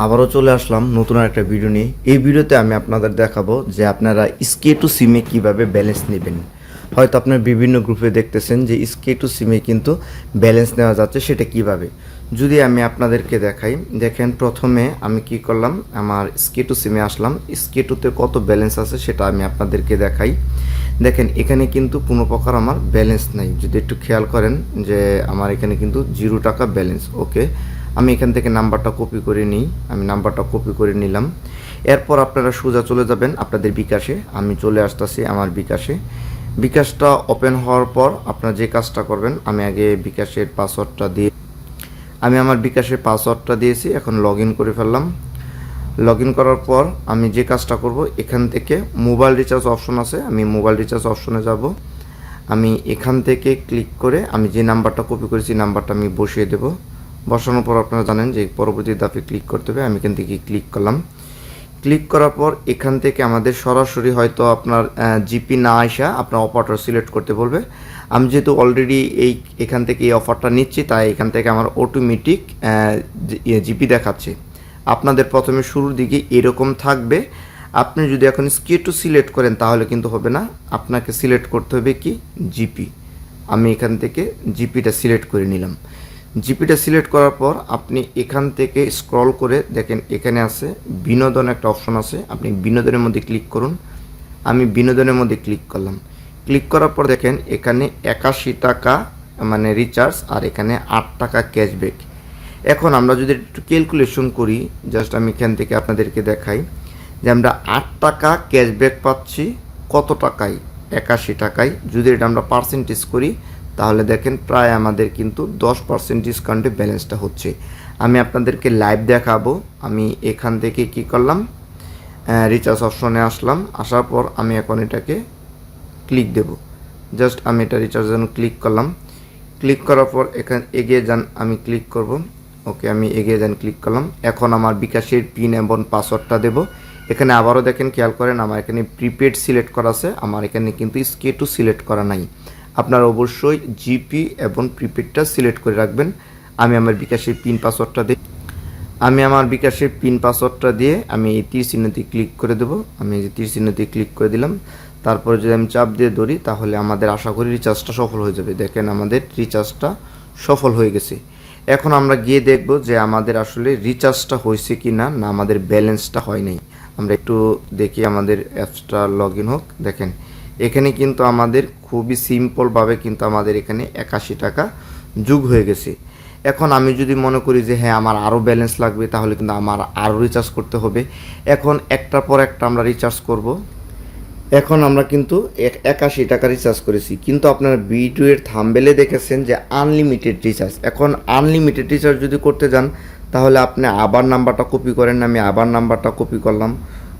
আবারও চলে আসলাম নতুন একটা ভিডিও নিয়ে। এই ভিডিওতে আমি আপনাদের দেখাবো যে আপনারা স্কে টু সিমে কীভাবে ব্যালেন্স নেবেন। হয়তো আপনার বিভিন্ন গ্রুপে দেখতেছেন যে স্কে টু সিমে কিন্তু ব্যালেন্স নেওয়া যাচ্ছে, সেটা কিভাবে যদি আমি আপনাদেরকে দেখাই। দেখেন, প্রথমে আমি কি করলাম, আমার স্কে টু সিমে আসলাম। স্কে টুতে কত ব্যালেন্স আছে সেটা আমি আপনাদেরকে দেখাই। দেখেন, এখানে কিন্তু কোনো প্রকার আমার ব্যালেন্স নাই। যদি একটু খেয়াল করেন যে আমার এখানে কিন্তু 0 টাকা ব্যালেন্স। ওকে, আমি এখান থেকে নাম্বারটা কপি করে নিই। আমি নাম্বারটা কপি করে নিলাম। এরপর আপনারা সোজা চলে যাবেন আপনাদের বিকাশে। আমি চলে আসতেছি আমার বিকাশে। বিকাশটা ওপেন হওয়ার পর আপনারা যে কাজটা করবেন, আমি আগে বিকাশের পাসওয়ার্ডটা দিয়ে আমি আমার বিকাশের পাসওয়ার্ডটা দিয়েছি। এখন লগ ইন করে ফেললাম। লগ ইন করার পর আমি যে কাজটা করব, এখান থেকে মোবাইল রিচার্জ অপশন আছে, আমি মোবাইল রিচার্জ অপশনে যাব। আমি এখান থেকে ক্লিক করে আমি যে নাম্বারটা কপি করেছি নাম্বারটা আমি বসিয়ে দেব। বসানোর পর আপনারা জানেন যে পরবর্তী ধাপে ক্লিক করতে হবে। আমি এখান থেকে ক্লিক করলাম। ক্লিক করার পর এখান থেকে আমাদের সরাসরি হয়তো আপনার জিপি না আসা আপনার অপারেটর সিলেক্ট করতে বলবে। আমি যেহেতু অলরেডি এখান থেকে এই অফারটা নিচ্ছি, তাই এখান থেকে আমার অটোমেটিক জিপি দেখাচ্ছে। আপনাদের প্রথমে শুরুর দিকে এরকম থাকবে। আপনি যদি এখন স্কে টু সিলেক্ট করেন তাহলে কিন্তু হবে না, আপনাকে সিলেক্ট করতে হবে কি জিপি। আমি এখান থেকে জিপিটা সিলেক্ট করে নিলাম। জিপিটা সিলেক্ট করার পর আপনি এখান থেকে স্ক্রল করে দেখেন এখানে আছে বিনোদন একটা অপশন আছে, আপনি বিনোদনের মধ্যে ক্লিক করুন। আমি বিনোদনের মধ্যে ক্লিক করলাম। ক্লিক করার পর দেখেন এখানে 81 টাকা মানে রিচার্জ, আর এখানে 8 টাকা ক্যাশব্যাক। এখন আমরা যদি একটু ক্যালকুলেশন করি, জাস্ট আমি এখান থেকে আপনাদেরকে দেখাই যে আমরা 8 টাকা ক্যাশব্যাক পাচ্ছি কত টাকায়, 81 টাকায়। যদি এটা আমরা পার্সেন্টেজ করি তাহলে দেখেন প্রায় আমাদের কিন্তু 10% ডিসকাউন্টে ব্যালেন্সটা হচ্ছে। আমি আপনাদেরকে লাইভ দেখাবো। আমি এখান থেকে কি করলাম, রিচার্জ অপশনে আসলাম। আসার পর আমি এখন এটাকে ক্লিক দেব। জাস্ট আমি এটা রিচার্জ জন্য ক্লিক করলাম। ক্লিক করার পর এখানে এগিয়ে যান আমি ক্লিক করব। ওকে, আমি এগিয়ে যান ক্লিক করলাম। এখন আমার বিকাশের পিন এবং পাসওয়ার্ডটা দেব। এখানে আবারও দেখেন খেয়াল করেন আমার এখানে প্রিপেড সিলেক্ট করা আছে, আমার এখানে কিন্তু স্কে টু সিলেক্ট করা নাই। আপনারা অবশ্যই জিপি এবং প্রিপেডটা সিলেক্ট করে রাখবেন। আমি আমার বিকাশের পিন পাসওয়ার্ডটা দিই। আমি আমার বিকাশের পিন পাসওয়ার্ডটা দিয়ে আমি এই তীর চিহ্নতে ক্লিক করে দেব। আমি এই যে তীর চিহ্নতে ক্লিক করে দিলাম। তারপরে যদি আমি চাপ দিয়ে ধরি তাহলে আমাদের আশা করি রিচার্জটা সফল হয়ে যাবে। দেখেন আমাদের রিচার্জটা সফল হয়ে গেছে। এখন আমরা গিয়ে দেখব যে আমাদের আসলে রিচার্জটা হয়েছে কি না, না আমাদের ব্যালেন্সটা হয় নাই। আমরা একটু দেখি আমাদের অ্যাপসটা লগ ইন হোক। দেখেন এখানে কিন্তু আমাদের খুবই সিম্পলভাবে কিন্তু আমাদের এখানে 81 টাকা যোগ হয়ে গেছে। এখন আমি যদি মনে করি যে হ্যাঁ আমার আরও ব্যালেন্স লাগবে, তাহলে কিন্তু আমার আরও রিচার্জ করতে হবে। এখন একটার পর একটা আমরা রিচার্জ করব। এখন আমরা কিন্তু 81 টাকা রিচার্জ করেছি, কিন্তু আপনারা ভিডিওর থাম্বনেলে দেখেছেন যে আনলিমিটেড রিচার্জ। এখন আনলিমিটেড রিচার্জ যদি করতে যান তাহলে আপনি আবার নাম্বারটা কপি করেন। আমি আবার নাম্বারটা কপি করলাম।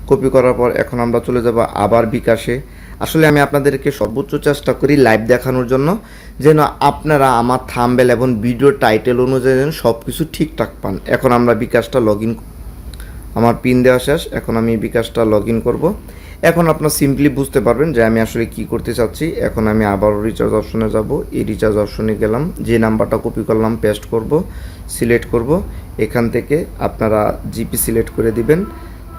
কপি করার পর এখন আমরা চলে যাব আবার বিকাশে। আসলে আমি আপনাদেরকে সর্বোচ্চ চেষ্টা করি লাইভ দেখানোর জন্য, যেন আপনারা আমার থাম্বনেল এবং ভিডিও টাইটেল অনুযায়ী যেন সব কিছু ঠিকঠাক পান। এখন আমরা বিকাশটা লগ ইন, আমার পিন দেওয়া শেষ। এখন আমি বিকাশটা লগ ইন করবো। এখন আপনার সিম্পলি বুঝতে পারবেন যে আমি আসলে কি করতে চাচ্ছি। এখন আমি আবারও রিচার্জ অপশনে যাব। এই রিচার্জ অপশনে গেলাম, যে নাম্বারটা কপি করলাম পেস্ট করব, সিলেক্ট করব। এখান থেকে আপনারা জিপি সিলেক্ট করে দিবেন।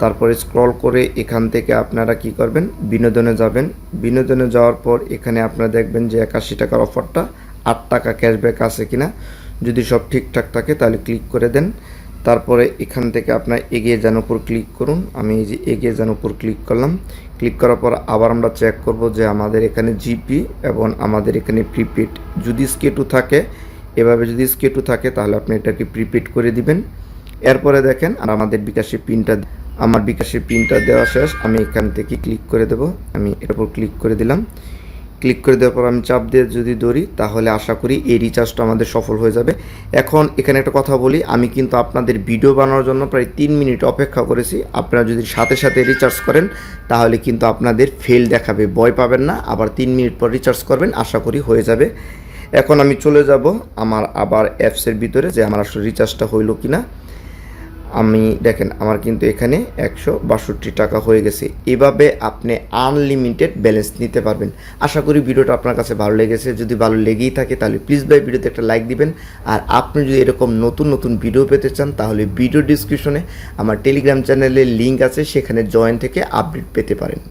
তারপরে স্ক্রল করে এখান থেকে আপনারা কি করবেন, বিনোদনে যাবেন। বিনোদনে যাওয়ার পর এখানে আপনারা দেখবেন যে 81 টাকার অফারটা 8 টাকা ক্যাশব্যাক আছে কিনা। যদি সব ঠিকঠাক থাকে তাহলে ক্লিক করে দেন। তারপরে এখান থেকে আপনার এগিয়ে যান উপর ক্লিক করুন। আমি এই যে এগিয়ে যান উপর ক্লিক করলাম। ক্লিক করার পর আবার আমরা চেক করব যে আমাদের এখানে জিপি এবং আমাদের এখানে প্রিপেড যদি স্কে টু থাকে, এভাবে যদি স্কে টু থাকে তাহলে আপনি এটাকে প্রিপেড করে দিবেন। এরপরে দেখেন আর আমাদের বিকাশের পিনটা, আমার বিকাশের পিনটা দেওয়া শেষ। আমি এখান থেকে ক্লিক করে দেব। আমি এর উপর ক্লিক করে দিলাম। ক্লিক করে দেওয়ার পর আমি চাপ দিয়ে যদি ধরি তাহলে আশা করি এই রিচার্জটা আমাদের সফল হয়ে যাবে। এখন এখানে একটা কথা বলি, আমি কিন্তু আপনাদের ভিডিও বানানোর জন্য প্রায় 3 মিনিট অপেক্ষা করেছি। আপনারা যদি সাথে সাথে রিচার্জ করেন তাহলে কিন্তু আপনাদের ফেল দেখাবে, ভয় পাবেন না। আবার 3 মিনিট পর রিচার্জ করবেন, আশা করি হয়ে যাবে। এখন আমি চলে যাব আমার আবার অ্যাপসের ভিতরে যে আমার আসলে রিচার্জটা হইল কিনা। আমি দেখেন আমার কিন্তু এখানে 162 টাকা হয়ে গেছে। এভাবে আপনি আনলিমিটেড ব্যালেন্স নিতে পারবেন। আশা করি ভিডিওটা আপনার কাছে ভালো লেগেছে। যদি ভালো লেগেই থাকে তাহলে প্লিজ ভাই ভিডিওতে একটা লাইক দিবেন। আর আপনি যদি এরকম নতুন নতুন ভিডিও পেতে চান তাহলে ভিডিও ডিসক্রিপশনে আমার টেলিগ্রাম চ্যানেলের লিঙ্ক আছে, সেখানে জয়েন থেকে আপডেট পেতে পারেন।